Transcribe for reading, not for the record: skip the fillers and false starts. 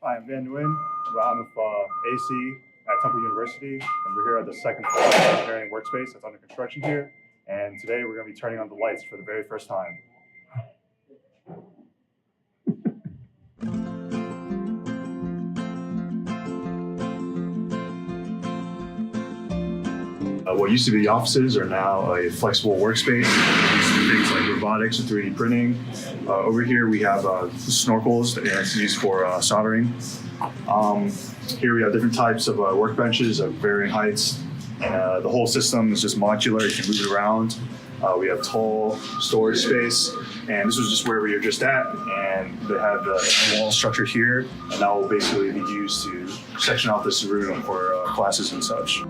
Hi, I'm Van Nguyen. I'm with ASCE at Temple University, and we're here at the second floor engineering workspace that's under construction here. And today we're going to be turning on the lights for the very first time. What used to be the offices are now a flexible workspace. Used to things like robotics and 3D printing. Over here we have snorkels, and it's used for soldering. Here we have different types of workbenches of varying heights. The whole system is just modular, you can move it around. We have tall storage space, and this was just where we were just at, and they have the wall structure here, and that will basically be used to section off this room for classes and such.